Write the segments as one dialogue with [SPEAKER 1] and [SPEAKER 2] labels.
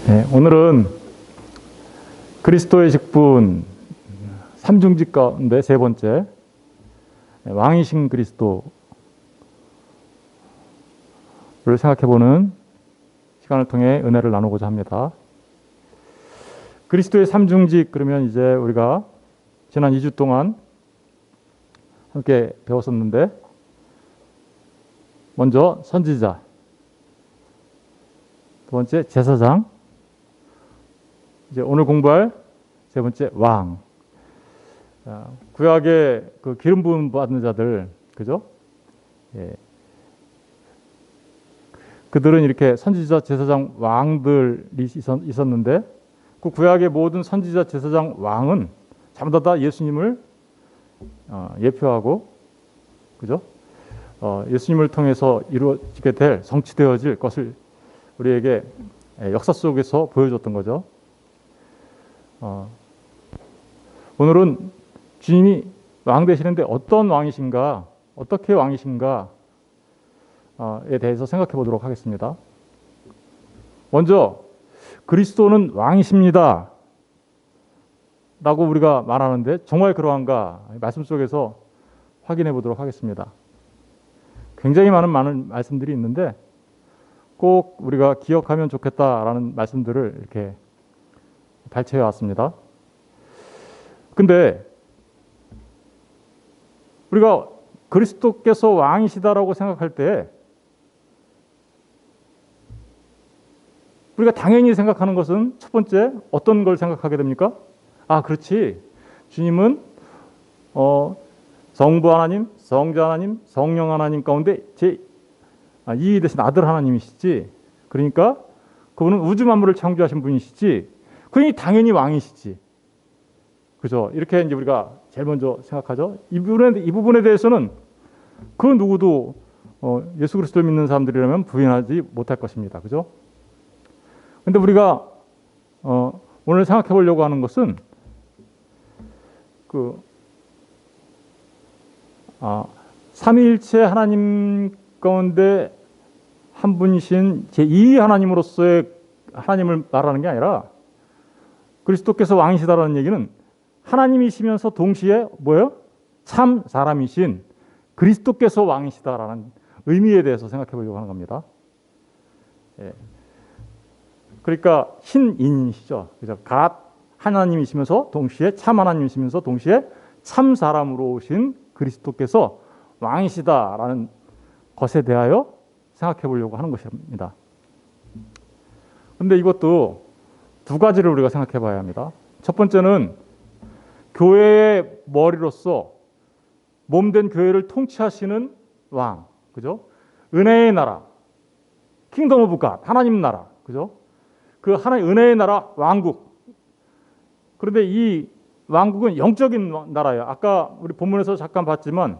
[SPEAKER 1] 네, 오늘은 그리스도의 직분 삼중직 가운데 세 번째 왕이신 그리스도를 생각해보는 시간을 통해 은혜를 나누고자 합니다. 그리스도의 삼중직 그러면 이제 우리가 지난 2주 동안 함께 배웠었는데, 먼저 선지자, 두 번째 제사장, 이제 오늘 공부할 세 번째 왕. 구약의 그 기름 부음 받는 자들, 그죠? 예. 그들은 이렇게 선지자, 제사장, 왕들이 있었는데, 그 구약의 모든 선지자, 제사장, 왕은 전부 다 예수님을 예표하고, 그죠? 예수님을 통해서 이루어지게 될, 성취되어질 것을 우리에게 역사 속에서 보여줬던 거죠. 오늘은 주님이 왕 되시는데 어떤 왕이신가, 어떻게 왕이신가에 대해서 생각해 보도록 하겠습니다. 먼저 그리스도는 왕이십니다 라고 우리가 말하는데 정말 그러한가, 말씀 속에서 확인해 보도록 하겠습니다. 굉장히 많은 말씀들이 있는데 꼭 우리가 기억하면 좋겠다라는 말씀들을 이렇게 발췌해 왔습니다. 근데 우리가 그리스도께서 왕이시다라고 생각할 때 우리가 당연히 생각하는 것은 첫 번째 어떤 걸 생각하게 됩니까? 그렇지. 주님은 성부 하나님, 성자 하나님, 성령 하나님 가운데 이 대신 아들 하나님이시지. 그러니까 그분은 우주 만물을 창조하신 분이시지. 그러니 당연히 왕이시지. 그죠? 이렇게 이제 우리가 제일 먼저 생각하죠. 이 부분에 대해서는 그 누구도 예수 그리스도를 믿는 사람들이라면 부인하지 못할 것입니다. 그죠? 근데 우리가 오늘 생각해 보려고 하는 것은 삼위일체 하나님 가운데 한 분이신 제2위 하나님으로서의 하나님을 말하는 게 아니라, 그리스도께서 왕이시다라는 얘기는 하나님이시면서 동시에 뭐예요? 참 사람이신 그리스도께서 왕이시다라는 의미에 대해서 생각해 보려고 하는 겁니다. 예. 그러니까 신인이시죠. 그죠? 갓 하나님이시면서 동시에 참 하나님이시면서 동시에 참 사람으로 오신 그리스도께서 왕이시다라는 것에 대하여 생각해 보려고 하는 것입니다. 그런데 이것도 두 가지를 우리가 생각해 봐야 합니다. 첫 번째는 교회의 머리로서 몸된 교회를 통치하시는 왕, 그죠? 은혜의 나라, 킹덤 오브 갓, 하나님 나라, 그죠? 그 하나님 은혜의 나라, 왕국. 그런데 이 왕국은 영적인 나라예요. 아까 우리 본문에서 잠깐 봤지만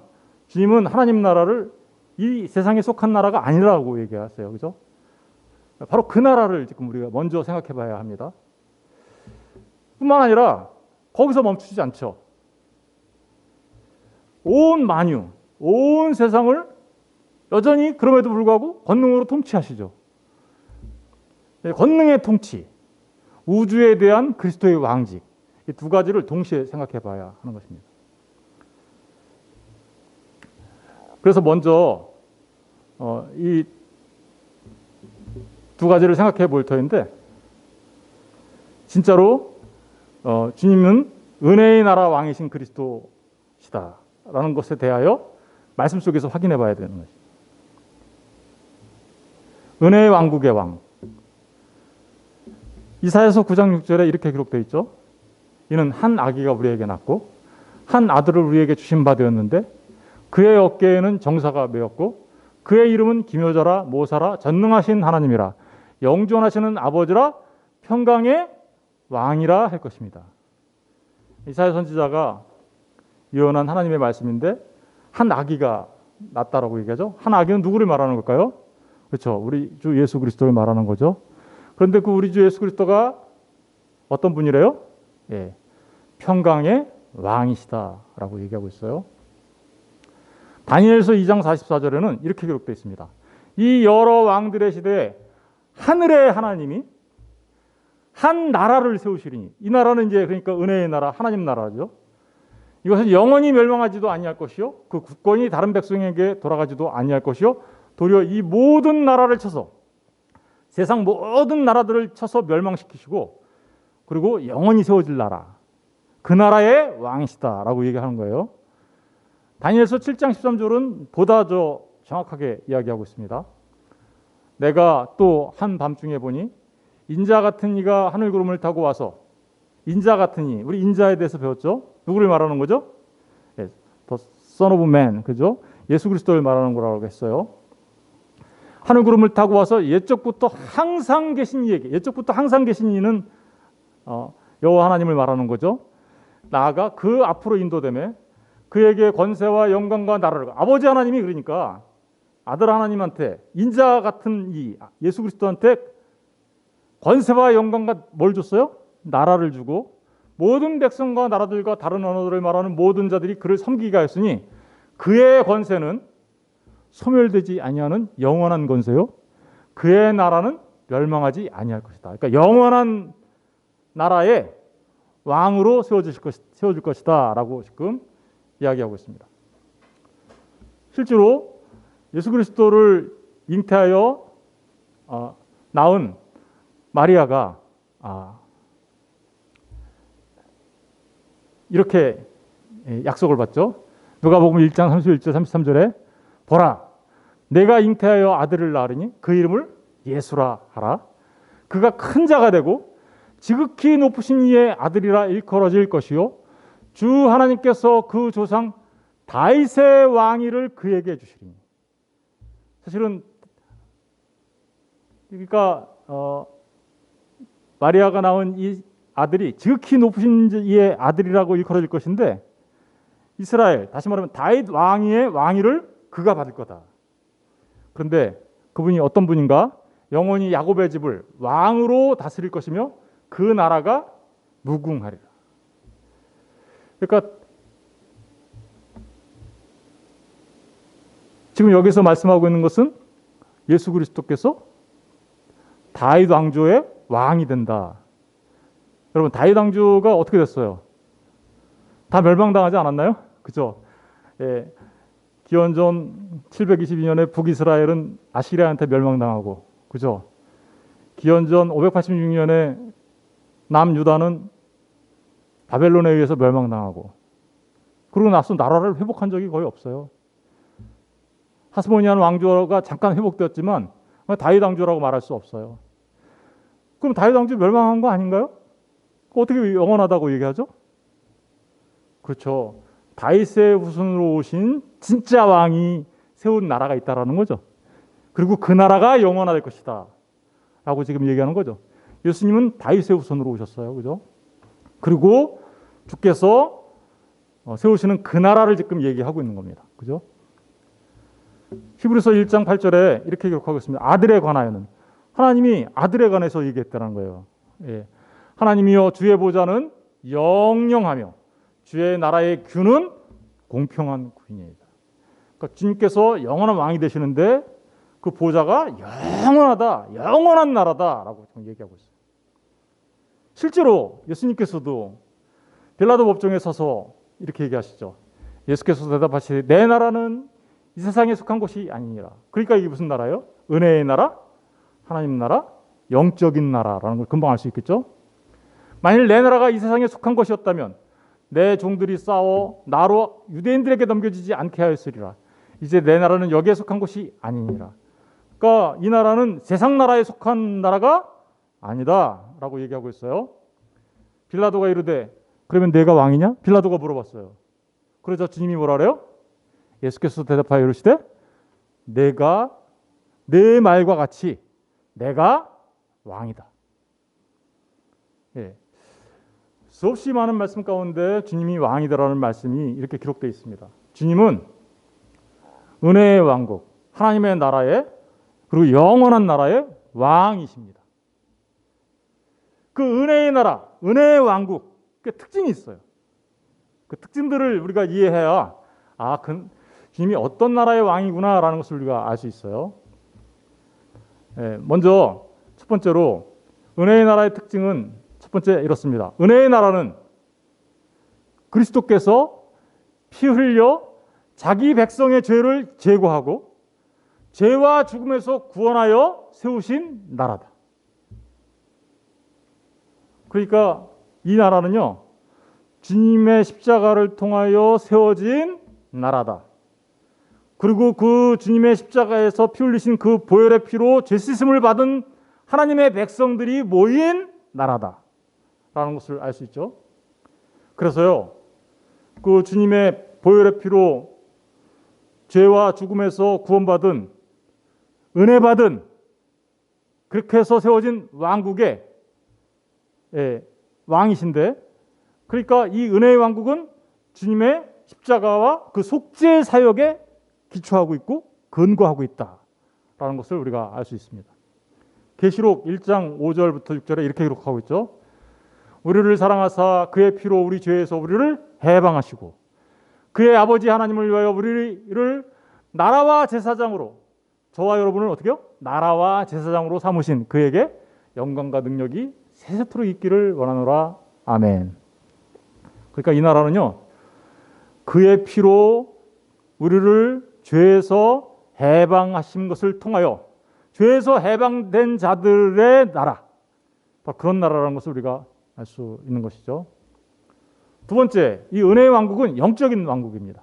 [SPEAKER 1] 주님은 하나님 나라를 이 세상에 속한 나라가 아니라고 얘기하세요, 그죠? 바로 그 나라를 지금 우리가 먼저 생각해 봐야 합니다. 뿐만 아니라 거기서 멈추지 않죠. 온 만유, 온 세상을 여전히 그럼에도 불구하고 권능으로 통치하시죠. 권능의 통치, 우주에 대한 그리스도의 왕직, 이 두 가지를 동시에 생각해 봐야 하는 것입니다. 그래서 먼저 이 두 가지를 생각해 볼 터인데, 진짜로 주님은 은혜의 나라 왕이신 그리스도시다라는 것에 대하여 말씀 속에서 확인해 봐야 되는 것입니다. 은혜의 왕국의 왕. 이사야서 9장 6절에 이렇게 기록되어 있죠. 이는 한 아기가 우리에게 낳고 한 아들을 우리에게 주신 바 되었는데 그의 어깨에는 정사가 메었고 그의 이름은 기묘자라 모사라 전능하신 하나님이라 영존하시는 아버지라 평강의 왕이라 할 것입니다. 이사야 선지자가 예언한 하나님의 말씀인데 한 아기가 낳았다라고 얘기하죠. 한 아기는 누구를 말하는 걸까요? 그렇죠. 우리 주 예수 그리스도를 말하는 거죠. 그런데 그 우리 주 예수 그리스도가 어떤 분이래요? 예, 평강의 왕이시다라고 얘기하고 있어요. 다니엘서 2장 44절에는 이렇게 기록되어 있습니다. 이 여러 왕들의 시대에 하늘의 하나님이 한 나라를 세우시리니. 이 나라는 이제 그러니까 은혜의 나라, 하나님 나라죠. 이것은 영원히 멸망하지도 아니할 것이요, 그 국권이 다른 백성에게 돌아가지도 아니할 것이요, 도리어 이 모든 나라를 쳐서, 세상 모든 나라들을 쳐서 멸망시키시고, 그리고 영원히 세워질 나라, 그 나라의 왕이시다라고 얘기하는 거예요. 다니엘서 7장 13절은 보다 더 정확하게 이야기하고 있습니다. 내가 또 한밤중에 보니 인자 같은 이가 하늘 구름을 타고 와서, 인자 같은 이, 우리 인자에 대해서 배웠죠? 누구를 말하는 거죠? The Son of Man, 그죠? 예수 그리스도를 말하는 거라고 했어요. 하늘 구름을 타고 와서 옛적부터 항상 계신 이에게, 옛적부터 항상 계신 이는 여호와 하나님을 말하는 거죠. 나아가 그 앞으로 인도되매 그에게 권세와 영광과 나라를, 아버지 하나님이 그러니까 아들 하나님한테, 인자 같은 이 예수 그리스도한테 권세와 영광과 뭘 줬어요? 나라를 주고 모든 백성과 나라들과 다른 언어들을 말하는 모든 자들이 그를 섬기게 하였으니 그의 권세는 소멸되지 아니하는 영원한 권세요, 그의 나라는 멸망하지 아니할 것이다. 그러니까 영원한 나라의 왕으로 세워질 것이다라고 지금 이야기하고 있습니다. 실제로 예수 그리스도를 잉태하여 낳은 마리아가 이렇게 약속을 받죠. 누가복음 1장 31절 33절에 보라, 내가 잉태하여 아들을 낳으리니 그 이름을 예수라 하라. 그가 큰 자가 되고 지극히 높으신 이의 아들이라 일컬어질 것이요, 주 하나님께서 그 조상 다윗의 왕위를 그에게 주시리니. 사실은 그러니까 마리아가 낳은 이 아들이 지극히 높으신 이의 아들이라고 일컬어질 것인데, 이스라엘, 다시 말하면 다윗 왕위의 왕위를 그가 받을 거다. 그런데 그분이 어떤 분인가? 영원히 야곱의 집을 왕으로 다스릴 것이며 그 나라가 무궁하리라. 그러니까 지금 여기서 말씀하고 있는 것은 예수 그리스도께서 다윗 왕조의 왕이 된다. 여러분, 다윗 왕조가 어떻게 됐어요? 다 멸망당하지 않았나요? 그죠? 예, 기원전 722년에 북이스라엘은 아시리아한테 멸망당하고, 그죠? 기원전 586년에 남유다는 바벨론에 의해서 멸망당하고, 그러고 나서 나라를 회복한 적이 거의 없어요. 하스모니안 왕조가 잠깐 회복되었지만 다윗 왕조라고 말할 수 없어요. 그럼 다윗 왕조 멸망한 거 아닌가요? 어떻게 영원하다고 얘기하죠? 그렇죠. 다윗의 후손으로 오신 진짜 왕이 세운 나라가 있다라는 거죠. 그리고 그 나라가 영원할 것이다 라고 지금 얘기하는 거죠. 예수님은 다윗의 후손으로 오셨어요. 그죠? 그리고 주께서 세우시는 그 나라를 지금 얘기하고 있는 겁니다. 그죠? 히브리서 1장 8절에 이렇게 기록하고 있습니다. 아들에 관하여는, 하나님이 아들에 관해서 얘기했다는 거예요. 예. 하나님이여 주의 보좌는 영영하며 주의 나라의 규는 공평한 구이니이다. 그러니까 주님께서 영원한 왕이 되시는데 그 보좌가 영원하다, 영원한 나라다라고 얘기하고 있어요. 실제로 예수님께서도 빌라도 법정에 서서 이렇게 얘기하시죠. 예수께서 대답하시되 내 나라는 이 세상에 속한 것이 아니니라. 그러니까 이게 무슨 나라예요? 은혜의 나라, 하나님 나라, 영적인 나라라는 걸 금방 알 수 있겠죠. 만일 내 나라가 이 세상에 속한 것이었다면 내 종들이 싸워 나로 유대인들에게 넘겨지지 않게 하였으리라. 이제 내 나라는 여기에 속한 것이 아니니라. 그러니까 이 나라는 세상 나라에 속한 나라가 아니다라고 얘기하고 있어요. 빌라도가 이르되 그러면 내가 왕이냐? 빌라도가 물어봤어요. 그러자 주님이 뭐라 그래요? 예수께서 대답하여 이르시되 내가 내 말과 같이 내가 왕이다. 예. 수없이 많은 말씀 가운데 주님이 왕이다라는 말씀이 이렇게 기록되어 있습니다. 주님은 은혜의 왕국, 하나님의 나라의, 그리고 영원한 나라의 왕이십니다. 그 은혜의 나라, 은혜의 왕국, 그 특징이 있어요. 그 특징들을 우리가 이해해야 주님이 어떤 나라의 왕이구나라는 것을 우리가 알 수 있어요. 예, 먼저 첫 번째로 은혜의 나라의 특징은 첫 번째 이렇습니다. 은혜의 나라는 그리스도께서 피 흘려 자기 백성의 죄를 제거하고 죄와 죽음에서 구원하여 세우신 나라다. 그러니까 이 나라는요, 주님의 십자가를 통하여 세워진 나라다. 그리고 그 주님의 십자가에서 피 흘리신 그 보혈의 피로 죄 씻음을 받은 하나님의 백성들이 모인 나라다 라는 것을 알 수 있죠. 그래서요, 그 주님의 보혈의 피로 죄와 죽음에서 구원받은, 은혜 받은, 그렇게 해서 세워진 왕국의 왕이신데, 그러니까 이 은혜의 왕국은 주님의 십자가와 그 속죄 사역에 기초하고 있고 근거하고 있다라는 것을 우리가 알 수 있습니다. 계시록 1장 5절부터 6절에 이렇게 기록하고 있죠. 우리를 사랑하사 그의 피로 우리 죄에서 우리를 해방하시고 그의 아버지 하나님을 위하여 우리를 나라와 제사장으로, 저와 여러분을 어떻게요? 나라와 제사장으로 삼으신 그에게 영광과 능력이 세세토록 있기를 원하노라. 아멘. 그러니까 이 나라는요, 그의 피로 우리를 죄에서 해방하신 것을 통하여 죄에서 해방된 자들의 나라, 그런 나라라는 것을 우리가 알 수 있는 것이죠. 두 번째, 이 은혜의 왕국은 영적인 왕국입니다.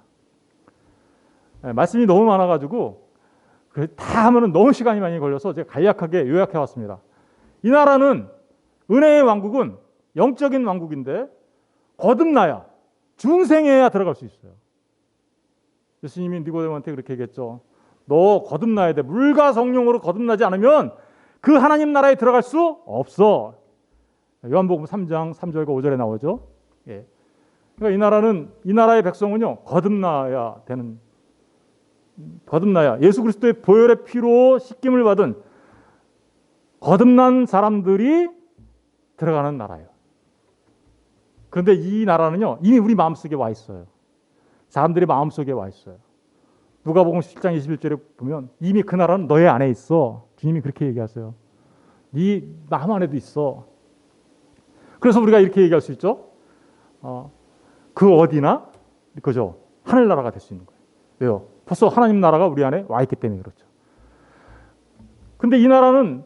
[SPEAKER 1] 말씀이 너무 많아가지고 다 하면 너무 시간이 많이 걸려서 제가 간략하게 요약해 왔습니다. 이 나라는, 은혜의 왕국은 영적인 왕국인데 거듭나야, 중생해야 들어갈 수 있어요. 예수님이 니고데모한테 그렇게 얘기했죠. 너 거듭나야 돼. 물과 성령으로 거듭나지 않으면 그 하나님 나라에 들어갈 수 없어. 요한복음 3장 3절과 5절에 나오죠. 예. 그러니까 이 나라는, 이 나라의 백성은요, 거듭나야 되는, 거듭나야, 예수 그리스도의 보혈의 피로 씻김을 받은 거듭난 사람들이 들어가는 나라예요. 그런데 이 나라는요, 이미 우리 마음속에 와 있어요. 사람들의 마음속에 와 있어요. 누가복음 17장 21절에 보면 이미 그 나라는 너의 안에 있어. 주님이 그렇게 얘기하세요. 네 마음 안에도 있어. 그래서 우리가 이렇게 얘기할 수 있죠. 그 어디나, 그죠? 하늘나라가 될 수 있는 거예요. 왜요? 벌써 하나님 나라가 우리 안에 와 있기 때문에 그렇죠. 근데 이 나라는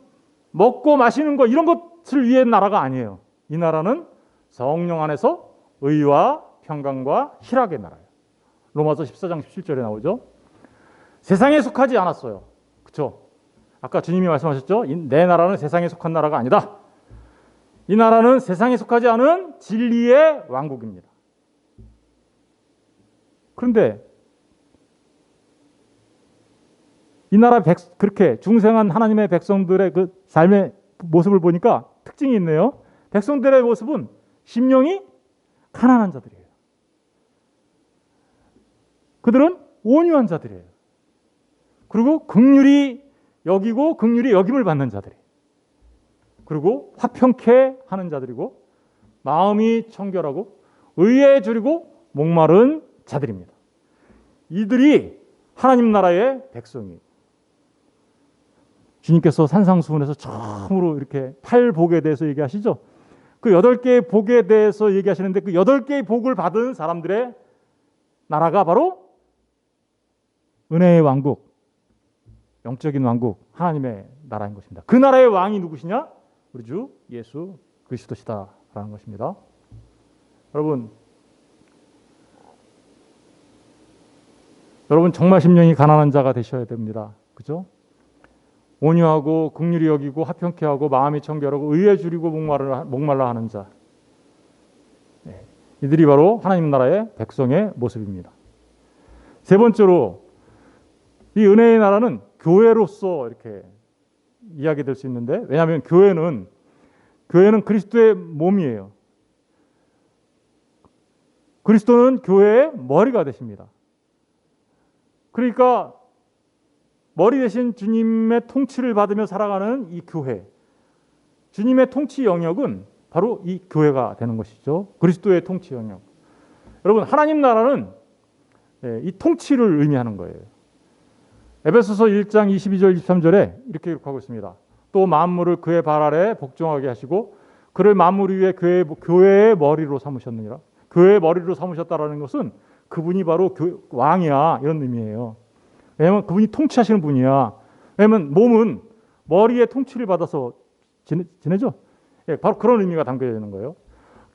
[SPEAKER 1] 먹고 마시는 거, 이런 것을 위한 나라가 아니에요. 이 나라는 성령 안에서 의와 평강과 희락의 나라예요. 로마서 14장 17절에 나오죠. 세상에 속하지 않았어요. 그렇죠? 아까 주님이 말씀하셨죠. 내 나라는 세상에 속한 나라가 아니다. 이 나라는 세상에 속하지 않은 진리의 왕국입니다. 그런데 이 나라 그렇게 중생한 하나님의 백성들의 그 삶의 모습을 보니까 특징이 있네요. 백성들의 모습은 심령이 가난한 자들이에요. 그들은 온유한 자들이에요. 그리고 긍휼히 여기고 긍휼히 여김을 받는 자들이에요. 그리고 화평케 하는 자들이고 마음이 청결하고 의에 줄이고 목마른 자들입니다. 이들이 하나님 나라의 백성이에요. 주님께서 산상수훈에서 처음으로 이렇게 8복에 대해서 얘기하시죠. 그 8개의 복에 대해서 얘기하시는데 그 8개의 복을 받은 사람들의 나라가 바로 은혜의 왕국, 영적인 왕국, 하나님의 나라인 것입니다. 그 나라의 왕이 누구시냐? 우리 주 예수 그리스도시다라는 것입니다. 여러분 정말 심령이 가난한 자가 되셔야 됩니다. 그죠? 온유하고 긍휼히 여기고 화평케 하고 마음이 청결하고 의에 줄이고 목말라 하는 자. 네. 이들이 바로 하나님 나라의 백성의 모습입니다. 세 번째로 이 은혜의 나라는 교회로서 이렇게 이야기될 수 있는데, 왜냐하면 교회는 그리스도의 몸이에요. 그리스도는 교회의 머리가 되십니다. 그러니까 머리 대신 주님의 통치를 받으며 살아가는 이 교회, 주님의 통치 영역은 바로 이 교회가 되는 것이죠. 그리스도의 통치 영역. 여러분, 하나님 나라는 이 통치를 의미하는 거예요. 에베소서 1장 22절 23절에 이렇게 기록하고 있습니다. 또 만물을 그의 발 아래 복종하게 하시고 그를 만물 위에 교회의 머리로 삼으셨느니라. 교회의 머리로 삼으셨다라는 것은 그분이 바로 왕이야 이런 의미예요. 왜냐하면 그분이 통치하시는 분이야. 왜냐하면 몸은 머리의 통치를 받아서 지내죠. 예, 바로 그런 의미가 담겨져 있는 거예요.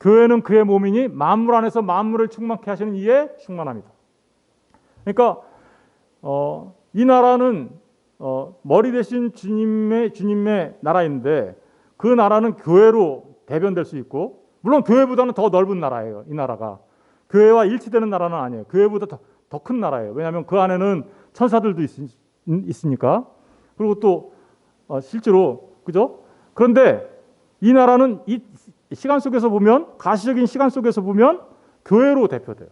[SPEAKER 1] 교회는 그의 몸이니 만물 안에서 만물을 충만케 하시는 이의 충만함이다. 그러니까 이 나라는 머리 대신 주님의 나라인데 그 나라는 교회로 대변될 수 있고, 물론 교회보다는 더 넓은 나라예요. 이 나라가 교회와 일치되는 나라는 아니에요. 교회보다 더 큰 나라예요. 왜냐하면 그 안에는 천사들도 있으니까. 그리고 또 실제로 그죠? 그런데 이 나라는 이 시간 속에서 보면, 가시적인 시간 속에서 보면 교회로 대표돼요.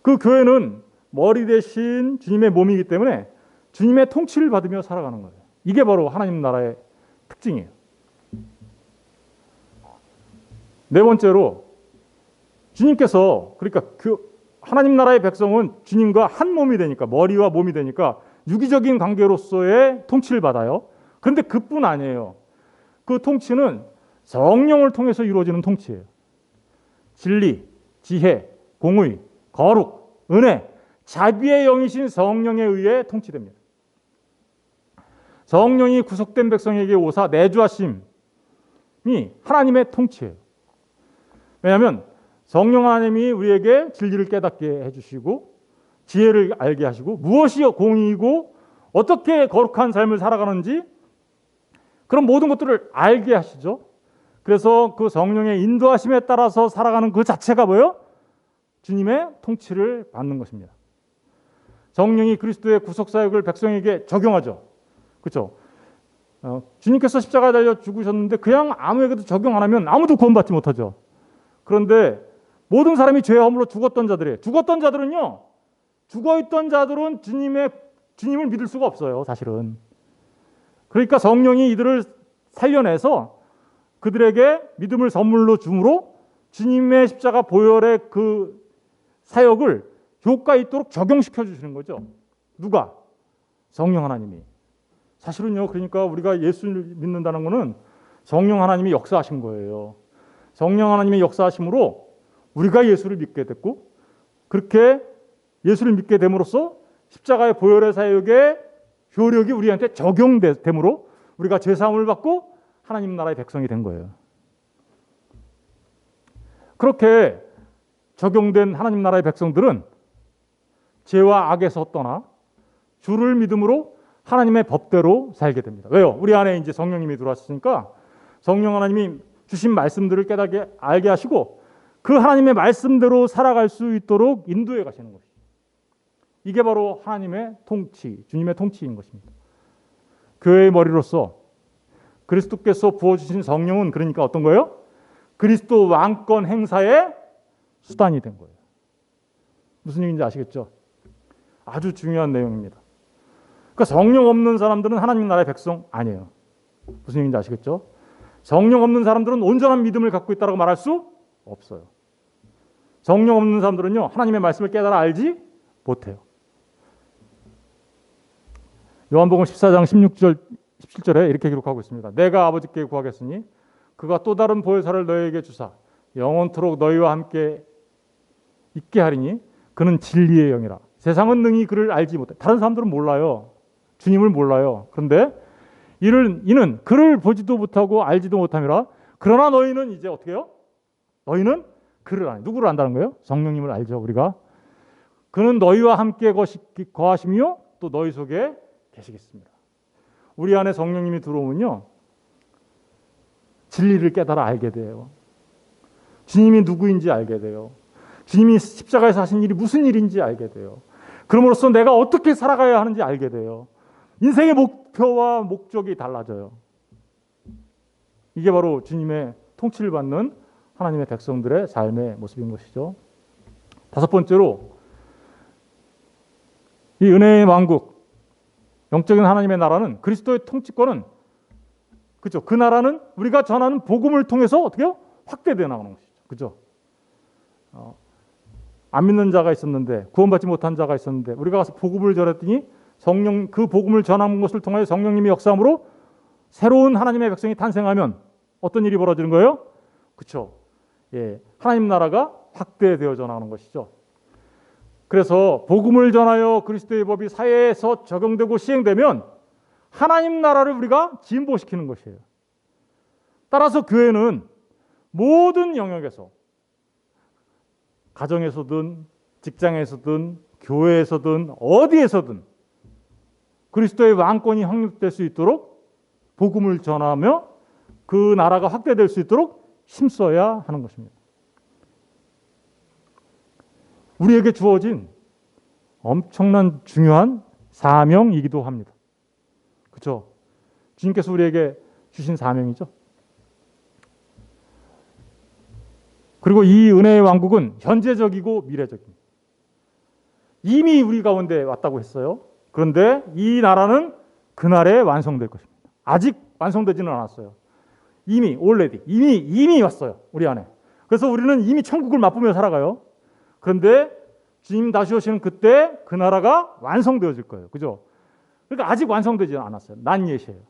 [SPEAKER 1] 그 교회는 머리 대신 주님의 몸이기 때문에 주님의 통치를 받으며 살아가는 거예요. 이게 바로 하나님 나라의 특징이에요. 네 번째로, 주님께서, 그러니까 하나님 나라의 백성은 주님과 한 몸이 되니까, 머리와 몸이 되니까 유기적인 관계로서의 통치를 받아요. 그런데 그뿐 아니에요. 그 통치는 성령을 통해서 이루어지는 통치예요. 진리, 지혜, 공의, 거룩, 은혜, 자비의 영이신 성령에 의해 통치됩니다. 성령이 구속된 백성에게 오사 내주하심이 하나님의 통치예요. 왜냐하면 성령 하나님이 우리에게 진리를 깨닫게 해주시고 지혜를 알게 하시고 무엇이 공의이고 어떻게 거룩한 삶을 살아가는지 그런 모든 것들을 알게 하시죠. 그래서 그 성령의 인도하심에 따라서 살아가는 그 자체가 뭐예요? 주님의 통치를 받는 것입니다. 성령이 그리스도의 구속사역을 백성에게 적용하죠. 그렇죠? 주님께서 십자가에 달려 죽으셨는데 그냥 아무에게도 적용 안 하면 아무도 구원받지 못하죠. 그런데 모든 사람이 죄의 허물로 죽었던 자들이에요. 죽어있던 자들은 주님을 믿을 수가 없어요, 사실은. 그러니까 성령이 이들을 살려내서 그들에게 믿음을 선물로 줌으로 주님의 십자가 보혈의 그 사역을 효과 있도록 적용시켜 주시는 거죠. 누가? 성령 하나님이. 사실은요, 그러니까 우리가 예수를 믿는다는 것은 성령 하나님이 역사하신 거예요. 성령 하나님의 역사하심으로 우리가 예수를 믿게 됐고, 그렇게 예수를 믿게 됨으로써 십자가의 보혈의 사역의 효력이 우리한테 적용됨으로 우리가 죄사함을 받고 하나님 나라의 백성이 된 거예요. 그렇게 적용된 하나님 나라의 백성들은 죄와 악에서 떠나 주를 믿음으로 하나님의 법대로 살게 됩니다. 왜요? 우리 안에 이제 성령님이 들어왔으니까 성령 하나님이 주신 말씀들을 깨닫게 알게 하시고 그 하나님의 말씀대로 살아갈 수 있도록 인도해 가시는 것이죠. 이게 바로 하나님의 통치, 주님의 통치인 것입니다. 교회의 머리로서 그리스도께서 부어주신 성령은 그러니까 어떤 거예요? 그리스도 왕권 행사의 수단이 된 거예요. 무슨 얘기인지 아시겠죠? 아주 중요한 내용입니다. 그러니까 성령 없는 사람들은 하나님 나라의 백성 아니에요. 무슨 얘기인지 아시겠죠? 성령 없는 사람들은 온전한 믿음을 갖고 있다고 말할 수 없어요. 성령 없는 사람들은요, 하나님의 말씀을 깨달아 알지 못해요. 요한복음 14장 16절, 17절에 이렇게 기록하고 있습니다. 내가 아버지께 구하겠으니 그가 또 다른 보혜사를 너희에게 주사 영원토록 너희와 함께 있게 하리니 그는 진리의 영이라. 세상은 능히 그를 알지 못해. 다른 사람들은 몰라요. 주님을 몰라요. 그런데 이는 그를 보지도 못하고 알지도 못함이라. 그러나 너희는 이제 어떻게 해요? 너희는 그를 아니. 누구를 안다는 거예요? 성령님을 알죠, 우리가. 그는 너희와 함께 거하시며 또 너희 속에 계시겠습니다. 우리 안에 성령님이 들어오면요, 진리를 깨달아 알게 돼요. 주님이 누구인지 알게 돼요. 주님이 십자가에서 하신 일이 무슨 일인지 알게 돼요. 그럼으로써 내가 어떻게 살아가야 하는지 알게 돼요. 인생의 목표와 목적이 달라져요. 이게 바로 주님의 통치를 받는 하나님의 백성들의 삶의 모습인 것이죠. 다섯 번째로, 이 은혜의 왕국, 영적인 하나님의 나라는, 그리스도의 통치권은, 그죠? 그 나라는 우리가 전하는 복음을 통해서 어떻게 해요? 확대되어 나가는 것이죠. 그죠? 안 믿는 자가 있었는데, 구원받지 못한 자가 있었는데, 우리가 가서 복음을 전했더니 성령 그 복음을 전하는 것을 통하여 성령님의 역사함으로 새로운 하나님의 백성이 탄생하면 어떤 일이 벌어지는 거예요? 그렇죠. 예, 하나님 나라가 확대되어져 나가는 것이죠. 그래서 복음을 전하여 그리스도의 법이 사회에서 적용되고 시행되면 하나님 나라를 우리가 진보시키는 것이에요. 따라서 교회는 모든 영역에서 가정에서든 직장에서든 교회에서든 어디에서든 그리스도의 왕권이 확립될 수 있도록 복음을 전하며 그 나라가 확대될 수 있도록 힘써야 하는 것입니다. 우리에게 주어진 엄청난 중요한 사명이기도 합니다. 그렇죠? 주님께서 우리에게 주신 사명이죠. 그리고 이 은혜의 왕국은 현재적이고 미래적입니다. 이미 우리 가운데 왔다고 했어요. 그런데 이 나라는 그날에 완성될 것입니다. 아직 완성되지는 않았어요. 이미 이미 왔어요. 우리 안에. 그래서 우리는 이미 천국을 맛보며 살아가요. 그런데 주님 다시 오시는 그때 그 나라가 완성되어질 거예요. 그죠? 그러니까 아직 완성되지 않았어요. 난 예시예요.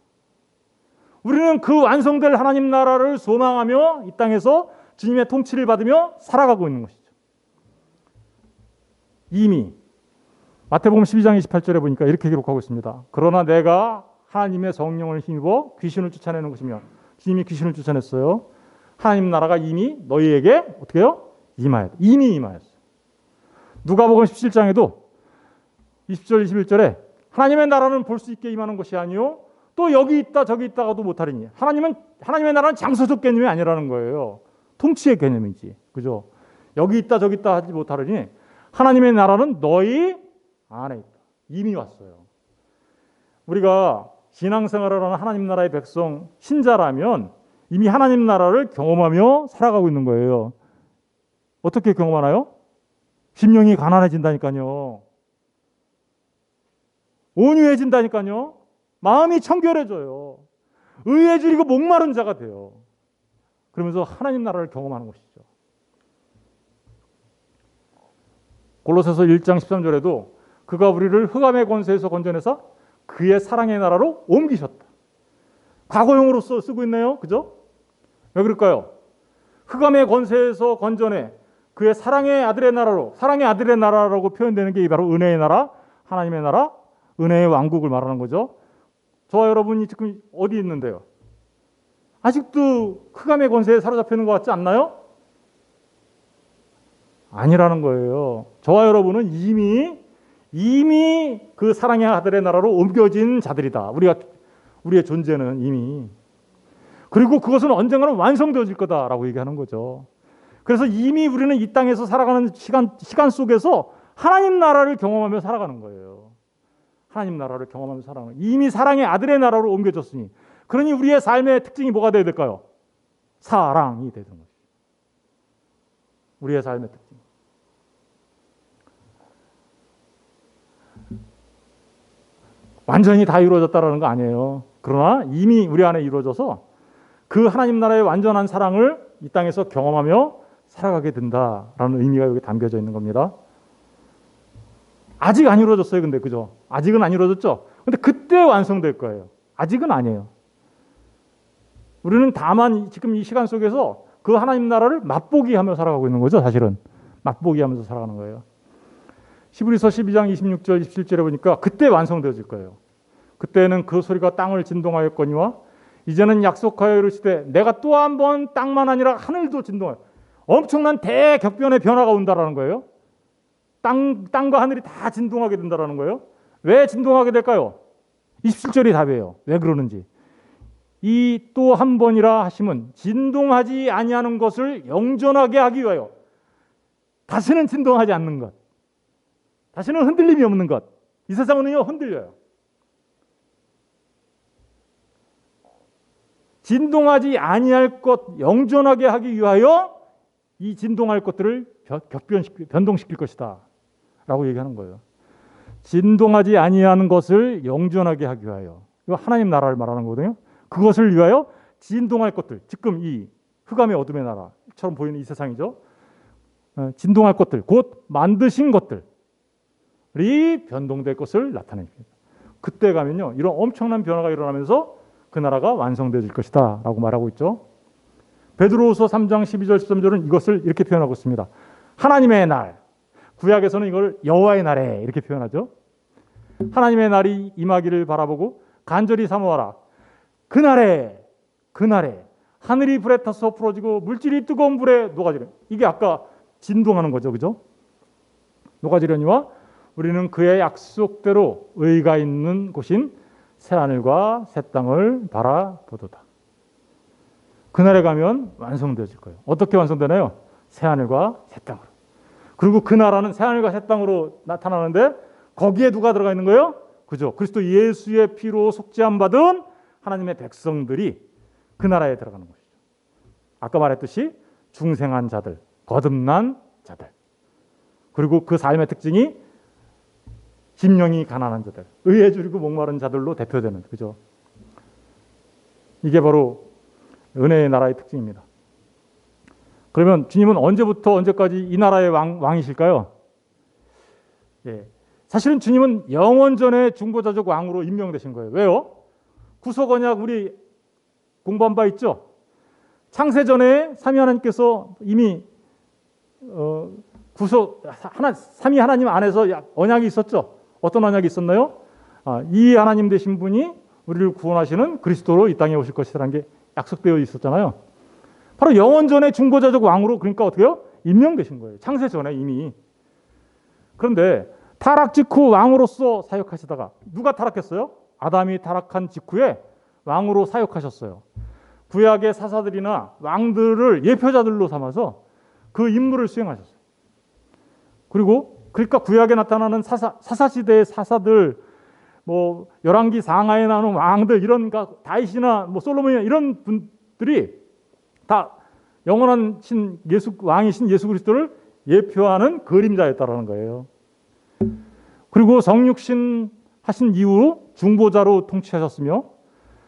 [SPEAKER 1] 우리는 그 완성될 하나님 나라를 소망하며 이 땅에서 주님의 통치를 받으며 살아가고 있는 것이죠. 이미 마태복음 12장 28절에 보니까 이렇게 기록하고 있습니다. 그러나 내가 하나님의 성령을 힘입어 귀신을 쫓아내는 것이며, 주님이 귀신을 쫓아냈어요. 하나님 나라가 이미 너희에게 어떻게 해요? 임하였다. 이미 임하였어요. 누가복음 17장에도 20절 21절에 하나님의 나라는 볼 수 있게 임하는 것이 아니요 또 여기 있다 저기 있다가도 못하리니, 하나님의 나라는 장소적 개념이 아니라는 거예요. 통치의 개념이지. 그죠? 여기 있다 저기 있다 하지 못하리니 하나님의 나라는 너희 안에 있다. 이미 왔어요. 우리가 신앙생활을 하는 하나님 나라의 백성, 신자라면 이미 하나님 나라를 경험하며 살아가고 있는 거예요. 어떻게 경험하나요? 심령이 가난해진다니까요. 온유해진다니까요. 마음이 청결해져요. 의해지리고 목마른 자가 돼요. 그러면서 하나님 나라를 경험하는 것이죠. 골로새서 1장 13절에도 그가 우리를 흑암의 권세에서 건져내서 그의 사랑의 나라로 옮기셨다. 과거형으로서 쓰고 있네요. 그죠? 왜 그럴까요? 흑암의 권세에서 건져내 그의 사랑의 아들의 나라로, 사랑의 아들의 나라라고 표현되는 게 바로 은혜의 나라, 하나님의 나라, 은혜의 왕국을 말하는 거죠. 저와 여러분이 지금 어디 있는데요? 아직도 흑암의 권세에 사로잡혀 있는 것 같지 않나요? 아니라는 거예요. 저와 여러분은 이미 그 사랑의 아들의 나라로 옮겨진 자들이다. 우리의 존재는 이미. 그리고 그것은 언젠가는 완성되어질 거다라고 얘기하는 거죠. 그래서 이미 우리는 이 땅에서 살아가는 시간 속에서 하나님 나라를 경험하며 살아가는 거예요. 하나님 나라를 경험하며 살아가는 거예요. 이미 사랑의 아들의 나라로 옮겨졌으니. 그러니 우리의 삶의 특징이 뭐가 되어야 될까요? 사랑이 되는 거죠. 우리의 삶의 특징. 완전히 다 이루어졌다는 거 아니에요. 그러나 이미 우리 안에 이루어져서 그 하나님 나라의 완전한 사랑을 이 땅에서 경험하며 살아가게 된다라는 의미가 여기 담겨져 있는 겁니다. 아직 안 이루어졌어요. 근데 그죠? 아직은 안 이루어졌죠? 근데 그때 완성될 거예요. 아직은 아니에요. 우리는 다만 지금 이 시간 속에서 그 하나님 나라를 맛보기 하며 살아가고 있는 거죠. 사실은 맛보기 하면서 살아가는 거예요. 히브리서 12장 26절 27절에 보니까 그때 완성되어질 거예요. 그때는 그 소리가 땅을 진동하였거니와 이제는 약속하여 이르시되 내가 또 한 번 땅만 아니라 하늘도 진동하여, 엄청난 대격변의 변화가 온다라는 거예요. 땅과 하늘이 다 진동하게 된다라는 거예요. 왜 진동하게 될까요? 27절이 답이에요. 왜 그러는지. 이 또 한 번이라 하심은 진동하지 아니하는 것을 영존하게 하기 위하여, 다시는 진동하지 않는 것, 다시는 흔들림이 없는 것. 이 세상은요 흔들려요. 진동하지 아니할 것, 영존하게 하기 위하여 이 진동할 것들을 변동시킬 것이다 라고 얘기하는 거예요. 진동하지 아니하는 것을 영존하게 하기 위하여. 이거 하나님 나라를 말하는 거거든요. 그것을 위하여 진동할 것들, 지금 이 흑암의 어둠의 나라처럼 보이는 이 세상이죠. 진동할 것들, 곧 만드신 것들이 변동될 것을 나타냅니다. 그때 가면요, 이런 엄청난 변화가 일어나면서 그 나라가 완성되어질 것이다 라고 말하고 있죠. 베드로후서 3장 12절 13절은 이것을 이렇게 표현하고 있습니다. 하나님의 날, 구약에서는 이걸 여호와의 날에 이렇게 표현하죠. 하나님의 날이 임하기를 바라보고 간절히 사모하라. 그날에 하늘이 불에 타서 풀어지고 물질이 뜨거운 불에 녹아지려. 이게 아까 진동하는 거죠, 그죠? 녹아지려니와 우리는 그의 약속대로 의가 있는 곳인 새하늘과 새 땅을 바라보도다. 그날에 가면 완성되어질 거예요. 어떻게 완성되나요? 새하늘과 새 땅으로. 그리고 그 나라는 새하늘과 새 땅으로 나타나는데 거기에 누가 들어가 있는 거예요? 그죠? 그리스도 예수의 피로 속죄함 받은 하나님의 백성들이 그 나라에 들어가는 것이죠. 아까 말했듯이 중생한 자들, 거듭난 자들, 그리고 그 삶의 특징이 심령이 가난한 자들, 의에 줄이고 목마른 자들로 대표되는, 그죠? 이게 바로 은혜의 나라의 특징입니다. 그러면 주님은 언제부터 언제까지 이 나라의 왕이실까요? 예. 사실은 주님은 영원전에 중보자적 왕으로 임명되신 거예요. 왜요? 구속언약 우리 공부한 바 있죠? 창세전에 삼위 하나님께서 이미 삼위 하나님 안에서 언약이 있었죠. 어떤 언약이 있었나요? 이 하나님 되신 분이 우리를 구원하시는 그리스도로 이 땅에 오실 것이라는 게 약속되어 있었잖아요. 바로 영원전의 중보자적 왕으로, 그러니까 어떻게 해요? 임명되신 거예요. 창세전에 이미. 그런데 타락 직후 왕으로서 사역하시다가 누가 타락했어요? 아담이 타락한 직후에 왕으로 사역하셨어요. 구약의 사사들이나 왕들을 예표자들로 삼아서 그 임무를 수행하셨어요. 그리고 그러니까 구약에 나타나는 사사시대의 사사들, 뭐 열왕기 상하에 나오는 왕들, 이런 다윗이나 뭐 솔로몬이나 이런 분들이 다 영원한 왕이신 예수 그리스도를 예표하는 그림자였다라는 거예요. 그리고 성육신 하신 이후 중보자로 통치하셨으며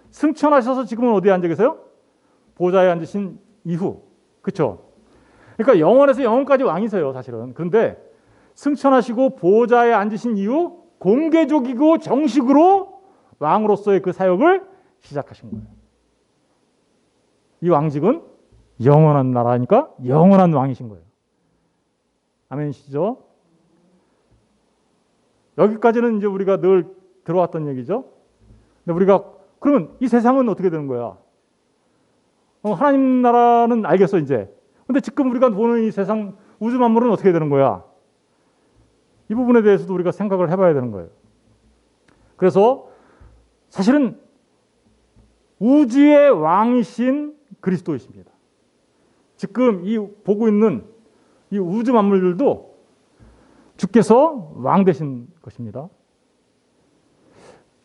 [SPEAKER 1] 승천하셔서 지금은 어디에 앉아 계세요? 보좌에 앉으신 이후, 그렇죠? 그러니까 영원에서 영원까지 왕이세요, 사실은. 그런데 승천하시고 보좌에 앉으신 이후 공개적이고 정식으로 왕으로서의 그 사역을 시작하신 거예요. 이 왕직은 영원한 나라니까 영원한 왕이신 거예요. 아멘이시죠? 여기까지는 이제 우리가 늘 들어왔던 얘기죠. 근데 우리가 그러면 이 세상은 어떻게 되는 거야? 하나님 나라는 알겠어 이제. 근데 지금 우리가 보는 이 세상 우주 만물은 어떻게 되는 거야? 이 부분에 대해서도 우리가 생각을 해봐야 되는 거예요. 그래서 사실은 우주의 왕이신 그리스도이십니다. 지금 이 보고 있는 이 우주 만물들도 주께서 왕 되신 것입니다.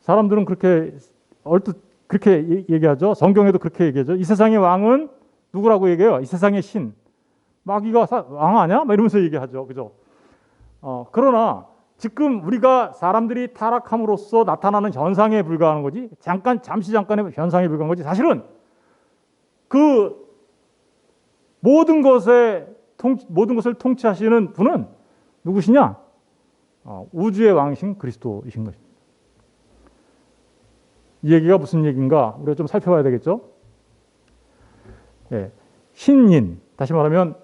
[SPEAKER 1] 사람들은 그렇게 얼뜻 그렇게 얘기하죠. 성경에도 그렇게 얘기하죠. 이 세상의 왕은 누구라고 얘기해요? 이 세상의 신. 마귀가 왕 아니야? 막 이러면서 얘기하죠. 그죠? 그러나 지금 우리가 사람들이 타락함으로써 나타나는 현상에 불과한 거지, 잠시 잠깐의 현상에 불과한 거지, 사실은 그 모든 것을 통치하시는 분은 누구시냐? 우주의 왕이신 그리스도이신 것입니다. 이 얘기가 무슨 얘기인가? 우리가 좀 살펴봐야 되겠죠? 예, 신인, 다시 말하면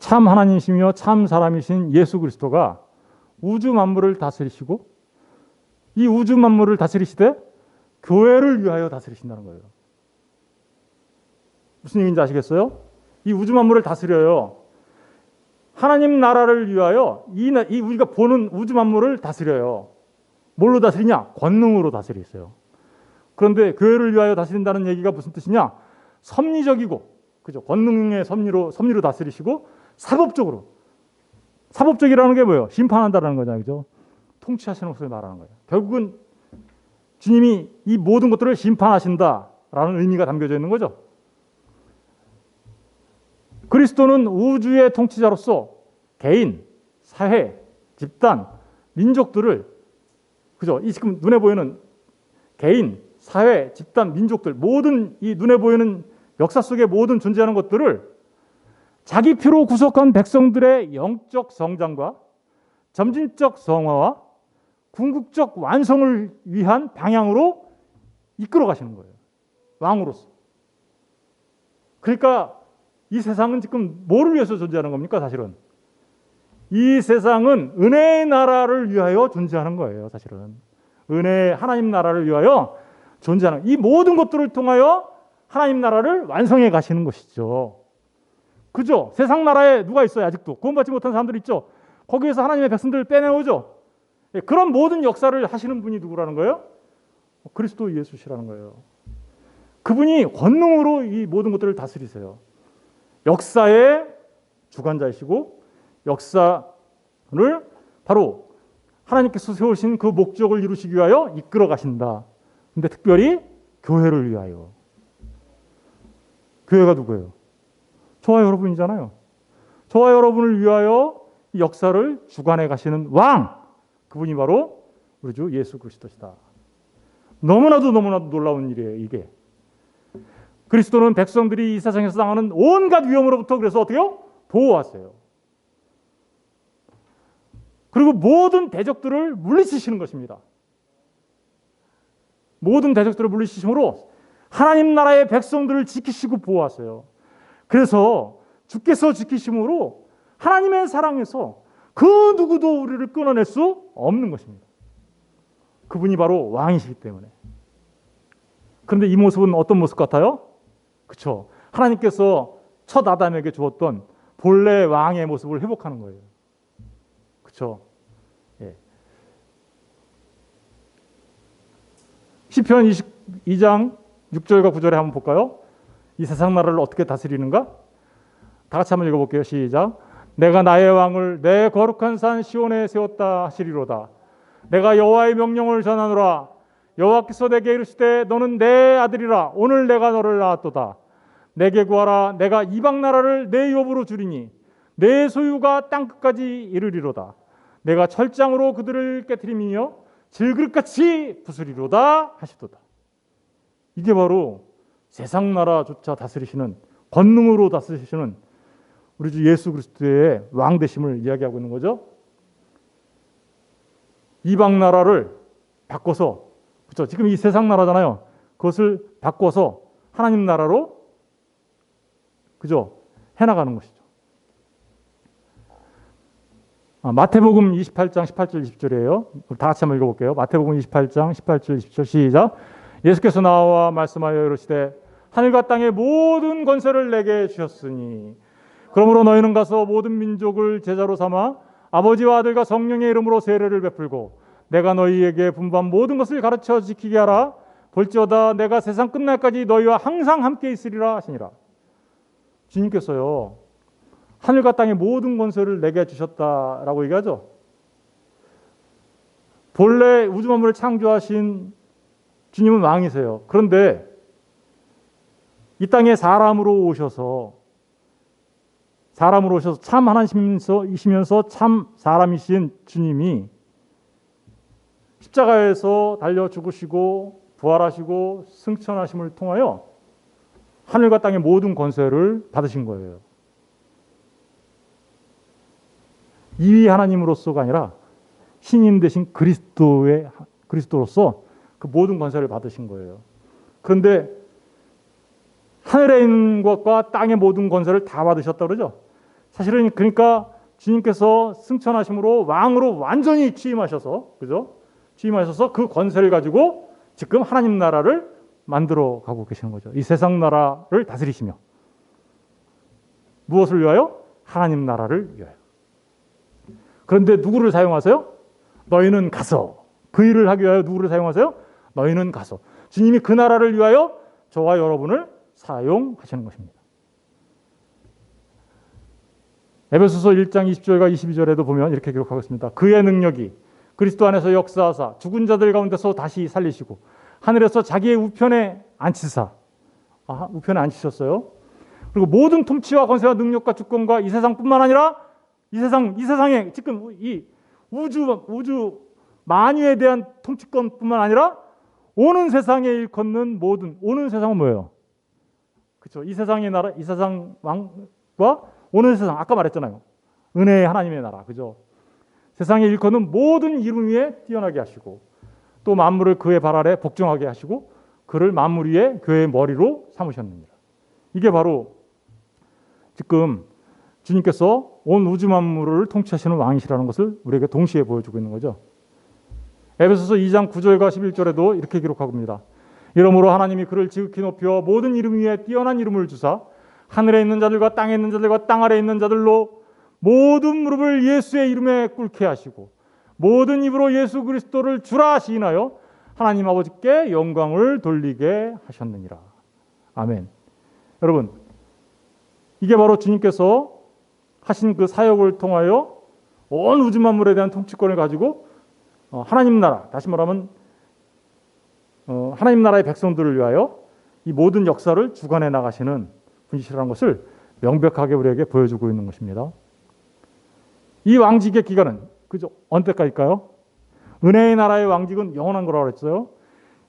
[SPEAKER 1] 참 하나님이시며 참 사람이신 예수 그리스도가 우주 만물을 다스리시고 이 우주 만물을 다스리시되 교회를 위하여 다스리신다는 거예요. 무슨 얘기인지 아시겠어요? 이 우주 만물을 다스려요. 하나님 나라를 위하여 우리가 보는 우주 만물을 다스려요. 뭘로 다스리냐? 권능으로 다스리세요. 그런데 교회를 위하여 다스린다는 얘기가 무슨 뜻이냐? 섭리적이고, 그죠? 권능의 섭리로 다스리시고 사법적이라는 게 뭐예요? 심판한다라는 거잖아요, 그죠? 통치하시는 것을 말하는 거예요. 결국은 주님이 이 모든 것들을 심판하신다라는 의미가 담겨져 있는 거죠. 그리스도는 우주의 통치자로서 개인, 사회, 집단, 민족들을, 그죠? 이 지금 눈에 보이는 개인, 사회, 집단, 민족들, 모든 이 눈에 보이는 역사 속에 모든 존재하는 것들을 자기 피로 구속한 백성들의 영적 성장과 점진적 성화와 궁극적 완성을 위한 방향으로 이끌어 가시는 거예요. 왕으로서. 그러니까 이 세상은 지금 뭐를 위해서 존재하는 겁니까? 사실은 이 세상은 은혜의 나라를 위하여 존재하는 거예요. 사실은 은혜 하나님 나라를 위하여 존재하는, 이 모든 것들을 통하여 하나님 나라를 완성해 가시는 것이죠. 그죠? 세상 나라에 누가 있어요? 아직도 구원받지 못한 사람들 있죠. 거기에서 하나님의 백성들을 빼내오죠. 그런 모든 역사를 하시는 분이 누구라는 거예요? 그리스도 예수시라는 거예요. 그분이 권능으로 이 모든 것들을 다스리세요. 역사의 주관자이시고 역사를 바로 하나님께서 세우신 그 목적을 이루시기 위하여 이끌어 가신다. 근데 특별히 교회를 위하여. 교회가 누구예요? 저와 여러분이잖아요. 저와 여러분을 위하여 이 역사를 주관해 가시는 왕, 그분이 바로 우리 주 예수 그리스도시다. 너무나도 놀라운 일이에요, 이게. 그리스도는 백성들이 이 세상에서 당하는 온갖 위험으로부터 그래서 어떻게요? 보호하세요. 그리고 모든 대적들을 물리치시는 것입니다. 모든 대적들을 물리치심으로 하나님 나라의 백성들을 지키시고 보호하세요. 그래서 주께서 지키심으로 하나님의 사랑에서 그 누구도 우리를 끊어낼 수 없는 것입니다. 그분이 바로 왕이시기 때문에. 그런데 이 모습은 어떤 모습 같아요? 그렇죠. 하나님께서 첫 아담에게 주었던 본래 왕의 모습을 회복하는 거예요. 그렇죠. 예. 시편 22장 6절과 9절에 한번 볼까요? 이 세상 나라를 어떻게 다스리는가? 다 같이 한번 읽어볼게요. 시작. 내가 나의 왕을 내 거룩한 산 시온에 세웠다 하시리로다. 내가 여호와의 명령을 전하노라. 여호와께서 내게 이르시되 너는 내 아들이라. 오늘 내가 너를 낳았도다. 내게 구하라. 내가 이방 나라를 내 유업으로 주리니 내 소유가 땅끝까지 이르리로다. 내가 철장으로 그들을 깨트리며 질그릇같이 부수리로다 하시도다. 이게 바로 세상 나라조차 다스리시는, 권능으로 다스리시는 우리 주 예수 그리스도의 왕 되심을 이야기하고 있는 거죠. 이방 나라를 바꿔서, 그렇죠? 지금 이 세상 나라잖아요. 그것을 바꿔서 하나님 나라로, 그죠? 해나가는 것이죠. 마태복음 28장 18절 20절이에요. 다 같이 한번 읽어볼게요. 마태복음 28장 18절 20절 시작. 예수께서 나와 말씀하여 이르시되 하늘과 땅의 모든 권세를 내게 주셨으니 그러므로 너희는 가서 모든 민족을 제자로 삼아 아버지와 아들과 성령의 이름으로 세례를 베풀고 내가 너희에게 분부한 모든 것을 가르쳐 지키게 하라. 볼지어다 내가 세상 끝날까지 너희와 항상 함께 있으리라 하시니라. 주님께서요, 하늘과 땅의 모든 권세를 내게 주셨다라고 얘기하죠. 본래 우주 만물을 창조하신 주님은 왕이세요. 그런데 이 땅에 사람으로 오셔서 참 하나님이시면서 참 사람이신 주님이 십자가에서 달려 죽으시고 부활하시고 승천하심을 통하여 하늘과 땅의 모든 권세를 받으신 거예요. 이 하나님으로서가 아니라 신인 되신 그리스도로서 그 모든 권세를 받으신 거예요. 그런데 하늘에 있는 것과 땅의 모든 권세를 다 받으셨다 그러죠. 사실은 그러니까 주님께서 승천하심으로 왕으로 완전히 취임하셔서, 그죠? 취임하셔서 그 권세를 가지고 지금 하나님 나라를 만들어 가고 계시는 거죠. 이 세상 나라를 다스리시며 무엇을 위하여? 하나님 나라를 위하여. 그런데 누구를 사용하세요? 너희는 가서. 그 일을 하기 위하여 누구를 사용하세요? 너희는 가서. 주님이 그 나라를 위하여 저와 여러분을 사용하시는 것입니다. 에베소서 1장 20절과 22절에도 보면 이렇게 기록하고 있습니다. 그의 능력이 그리스도 안에서 역사하사 죽은 자들 가운데서 다시 살리시고 하늘에서 자기의 우편에 앉히사. 우편에 앉히셨어요. 그리고 모든 통치와 권세와 능력과 주권과 이 세상뿐만 아니라 이 세상에 지금 이 우주 만유에 대한 통치권뿐만 아니라 오는 세상에 일컫는 모든, 오는 세상은 뭐예요? 그렇죠. 이 세상의 나라, 이 세상 왕과 오는 세상, 아까 말했잖아요. 은혜의 하나님의 나라, 그죠? 세상에 일컫는 모든 이름 위에 뛰어나게 하시고 또 만물을 그의 발 아래 복종하게 하시고 그를 만물 위에 교회의 머리로 삼으셨느니라. 이게 바로 지금 주님께서 온 우주 만물을 통치하시는 왕이시라는 것을 우리에게 동시에 보여주고 있는 거죠. 에베소서 2장 9절과 11절에도 이렇게 기록하고 있습니다. 이러므로 하나님이 그를 지극히 높여 모든 이름 위에 뛰어난 이름을 주사 하늘에 있는 자들과 땅에 있는 자들과 땅 아래에 있는 자들로 모든 무릎을 예수의 이름에 꿇게 하시고 모든 입으로 예수 그리스도를 주라 시인하여 하나님 아버지께 영광을 돌리게 하셨느니라. 아멘. 여러분, 이게 바로 주님께서 하신 그 사역을 통하여 온 우주 만물에 대한 통치권을 가지고 하나님 나라, 다시 말하면 하나님 나라의 백성들을 위하여 이 모든 역사를 주관해 나가시는 분이시라는 것을 명백하게 우리에게 보여주고 있는 것입니다. 이 왕직의 기간은 그죠? 어느 때까지일까요? 은혜의 나라의 왕직은 영원한 거라고 그랬어요.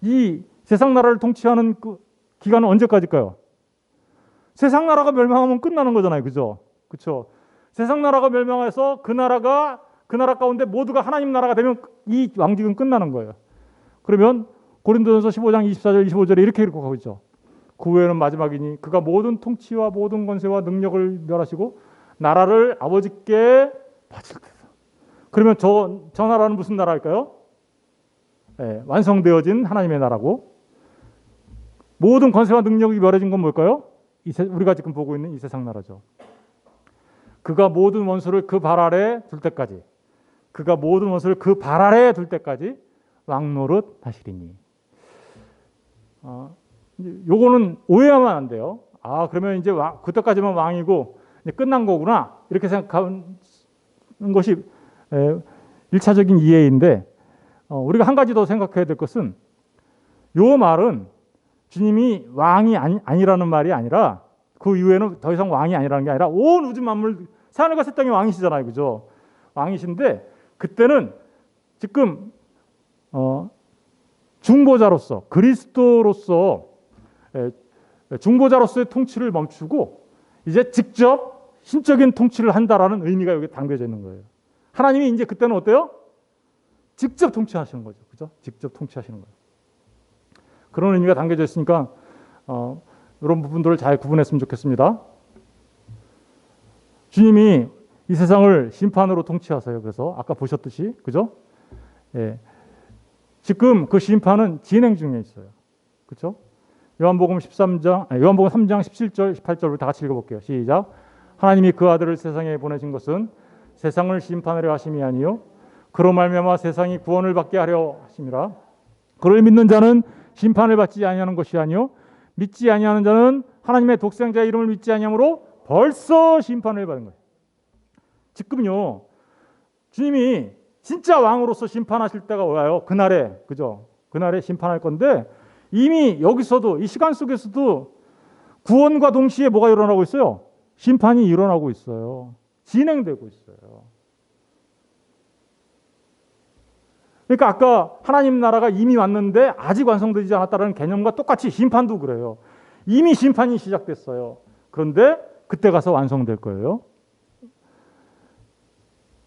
[SPEAKER 1] 이 세상 나라를 통치하는 그 기간은 언제까지일까요? 세상 나라가 멸망하면 끝나는 거잖아요. 그죠? 그렇죠? 세상 나라가 멸망해서 그 나라 가운데 모두가 하나님 나라가 되면 이 왕직은 끝나는 거예요. 그러면 고린도전서 15장 24절 25절에 이렇게 기록하고 있죠. 그 후에는 마지막이니 그가 모든 통치와 모든 권세와 능력을 멸하시고 나라를 아버지께 바칠 때다. 그러면 저 나라는 무슨 나라일까요? 네, 완성되어진 하나님의 나라고 모든 권세와 능력이 멸해진 건 뭘까요? 우리가 지금 보고 있는 이 세상 나라죠. 그가 모든 원수를 그 발 아래 둘 때까지 그가 모든 원수를 그 발 아래 둘 때까지 왕노릇 하시리니. 요거는 오해하면 안 돼요. 그러면 이제 그때까지만 왕이고 이제 끝난 거구나 이렇게 생각하는 것이 1차적인 이해인데 우리가 한 가지 더 생각해야 될 것은 요 말은 주님이 왕이 아니라는 말이 아니라 그 이후에는 더 이상 왕이 아니라는 게 아니라 온 우주 만물 하늘과 새 땅의 왕이시잖아요. 그죠? 왕이신데 그때는 지금 중보자로서 그리스도로서 중보자로서의 통치를 멈추고 이제 직접 신적인 통치를 한다라는 의미가 여기 담겨져 있는 거예요. 하나님이 이제 그때는 어때요? 직접 통치하시는 거죠. 그죠? 직접 통치하시는 거예요. 그런 의미가 담겨져 있으니까 이런 부분들을 잘 구분했으면 좋겠습니다. 주님이 이 세상을 심판으로 통치하세요. 그래서 아까 보셨듯이 그죠? 예. 지금 그 심판은 진행 중에 있어요. 그렇죠? 요한복음 3장 17절 18절을 다 같이 읽어볼게요. 시작. 하나님이 그 아들을 세상에 보내신 것은 세상을 심판하려 하심이 아니요 그로 말미암아 세상이 구원을 받게 하려 하심이라. 그를 믿는 자는 심판을 받지 아니하는 것이 아니요 믿지 아니하는 자는 하나님의 독생자의 이름을 믿지 아니하므로 벌써 심판을 받은 거예요. 지금요 주님이 진짜 왕으로서 심판하실 때가 와요. 그날에 그죠? 그날에 심판할 건데 이미 여기서도 이 시간 속에서도 구원과 동시에 뭐가 일어나고 있어요? 심판이 일어나고 있어요. 진행되고 있어요. 그러니까 아까 하나님 나라가 이미 왔는데 아직 완성되지 않았다는 개념과 똑같이 심판도 그래요. 이미 심판이 시작됐어요. 그런데 그때 가서 완성될 거예요.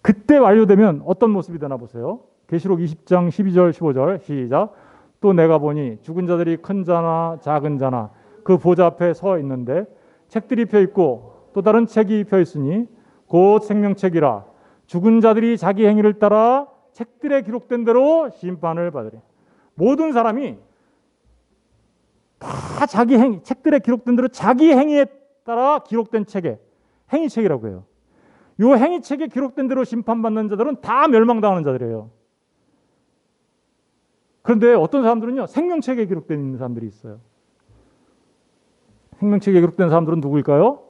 [SPEAKER 1] 그때 완료되면 어떤 모습이 되나 보세요. 계시록 20장 12절 15절 시작. 또 내가 보니 죽은 자들이 큰 자나 작은 자나 그 보좌 앞에 서 있는데 책들이 펴 있고 또 다른 책이 펴 있으니 곧 생명책이라. 죽은 자들이 자기 행위를 따라 책들에 기록된 대로 심판을 받으리. 모든 사람이 다 자기 행위, 책들에 기록된 대로 자기 행위에 따라 기록된 책에 행위책이라고 해요. 이 행위책에 기록된 대로 심판받는 자들은 다 멸망당하는 자들이에요. 그런데 어떤 사람들은요, 생명책에 기록된 있는 사람들이 있어요. 생명책에 기록된 사람들은 누구일까요?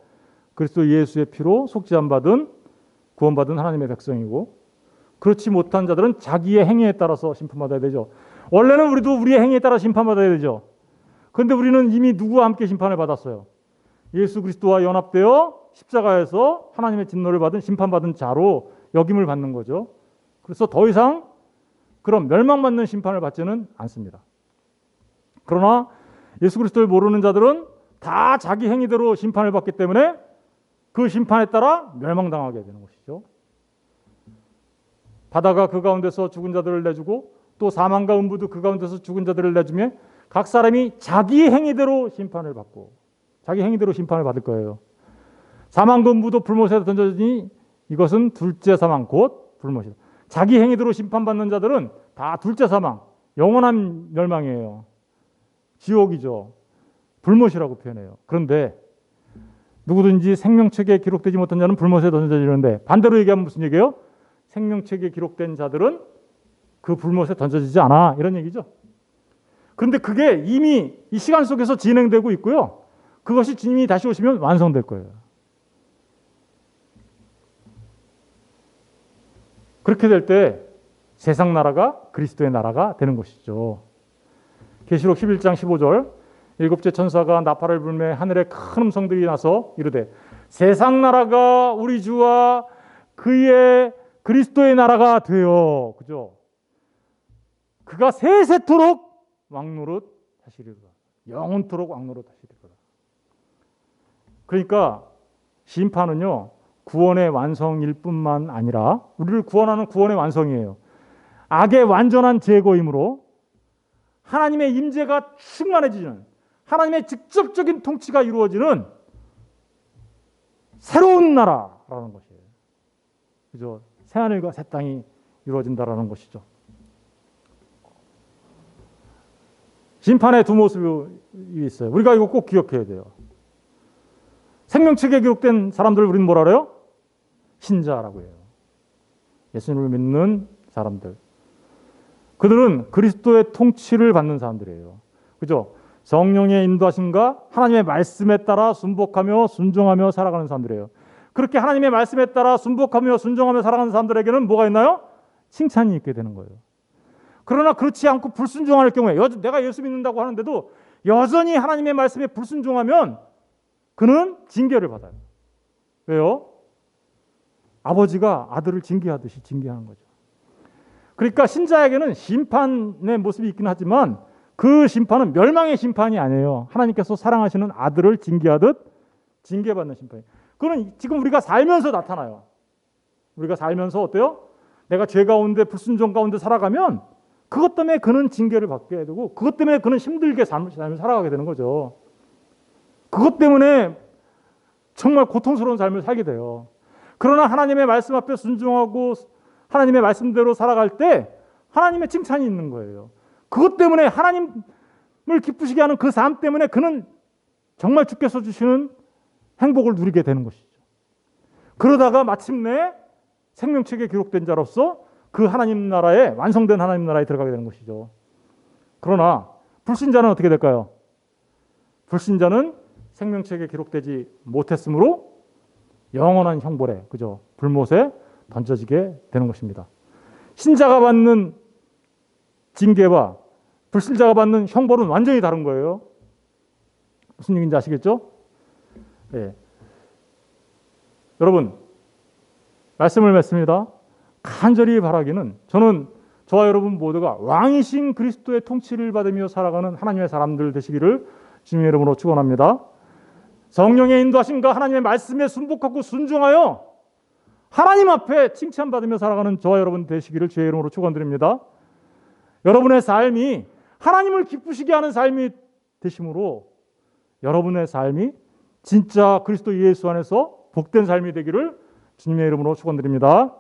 [SPEAKER 1] 그리스도 예수의 피로 속죄함 받은 구원받은 하나님의 백성이고, 그렇지 못한 자들은 자기의 행위에 따라서 심판받아야 되죠. 원래는 우리도 우리의 행위에 따라 심판받아야 되죠. 그런데 우리는 이미 누구와 함께 심판을 받았어요? 예수 그리스도와 연합되어 십자가에서 하나님의 진노를 받은 심판받은 자로 역임을 받는 거죠. 그래서 더 이상 그런 멸망받는 심판을 받지는 않습니다. 그러나 예수 그리스도를 모르는 자들은 다 자기 행위대로 심판을 받기 때문에 그 심판에 따라 멸망당하게 되는 것이죠. 바다가 그 가운데서 죽은 자들을 내주고 또 사망과 음부도 그 가운데서 죽은 자들을 내주며 각 사람이 자기 행위대로 심판을 받고 자기 행위대로 심판을 받을 거예요. 사망과 음부도 불못에 던져지니 이것은 둘째 사망 곧 불못이다. 자기 행위대로 심판받는 자들은 다 둘째 사망, 영원한 멸망이에요. 지옥이죠. 불못이라고 표현해요. 그런데 누구든지 생명책에 기록되지 못한 자는 불못에 던져지는데 반대로 얘기하면 무슨 얘기예요? 생명책에 기록된 자들은 그 불못에 던져지지 않아. 이런 얘기죠. 그런데 그게 이미 이 시간 속에서 진행되고 있고요. 그것이 주님이 다시 오시면 완성될 거예요. 그렇게 될 때 세상 나라가 그리스도의 나라가 되는 것이죠. 계시록 11장 15절 일곱째 천사가 나팔을 불매 하늘에 큰 음성들이 나서 이르되 세상 나라가 우리 주와 그의 그리스도의 나라가 되어 그죠? 그가 세세토록 왕노릇 하시리로다. 영원토록 왕노릇 하시리로다. 그러니까 심판은요 구원의 완성일 뿐만 아니라 우리를 구원하는 구원의 완성이에요. 악의 완전한 제거이므로 하나님의 임재가 충만해지는 하나님의 직접적인 통치가 이루어지는 새로운 나라라는 것이에요. 그죠? 새 하늘과 새 땅이 이루어진다라는 것이죠. 심판의 두 모습이 있어요. 우리가 이거 꼭 기억해야 돼요. 생명책에 기록된 사람들을 우리는 뭐라 그래요? 신자라고 해요. 예수님을 믿는 사람들. 그들은 그리스도의 통치를 받는 사람들이에요. 그죠? 성령의 인도하심과 하나님의 말씀에 따라 순복하며 순종하며 살아가는 사람들이에요. 그렇게 하나님의 말씀에 따라 순복하며 순종하며 살아가는 사람들에게는 뭐가 있나요? 칭찬이 있게 되는 거예요. 그러나 그렇지 않고 불순종할 경우에 내가 예수 믿는다고 하는데도 여전히 하나님의 말씀에 불순종하면 그는 징계를 받아요. 왜요? 아버지가 아들을 징계하듯이 징계하는 거죠. 그러니까 신자에게는 심판의 모습이 있긴 하지만 그 심판은 멸망의 심판이 아니에요. 하나님께서 사랑하시는 아들을 징계하듯 징계받는 심판이에요. 그건 지금 우리가 살면서 나타나요. 우리가 살면서 어때요? 내가 죄 가운데 불순종 가운데 살아가면 그것 때문에 그는 징계를 받게 되고 그것 때문에 그는 힘들게 삶을 살아가게 되는 거죠. 그것 때문에 정말 고통스러운 삶을 살게 돼요. 그러나 하나님의 말씀 앞에 순종하고 하나님의 말씀대로 살아갈 때 하나님의 칭찬이 있는 거예요. 그것 때문에 하나님을 기쁘시게 하는 그 삶 때문에 그는 정말 주께서 주시는 행복을 누리게 되는 것이죠. 그러다가 마침내 생명책에 기록된 자로서 그 하나님 나라에 완성된 하나님 나라에 들어가게 되는 것이죠. 그러나 불신자는 어떻게 될까요? 불신자는 생명책에 기록되지 못했으므로 영원한 형벌에 그죠? 불못에 던져지게 되는 것입니다. 신자가 받는 징계와 불신자가 받는 형벌은 완전히 다른 거예요. 무슨 얘기인지 아시겠죠? 네. 여러분 말씀을 맺습니다. 간절히 바라기는 저는 저와 여러분 모두가 왕이신 그리스도의 통치를 받으며 살아가는 하나님의 사람들 되시기를 주님의 이름으로 축원합니다. 성령의 인도하심과 하나님의 말씀에 순복하고 순종하여 하나님 앞에 칭찬받으며 살아가는 저와 여러분 되시기를 주의 이름으로 축원드립니다. 여러분의 삶이 하나님을 기쁘시게 하는 삶이 되심으로 여러분의 삶이 진짜 그리스도 예수 안에서 복된 삶이 되기를 주님의 이름으로 축원드립니다.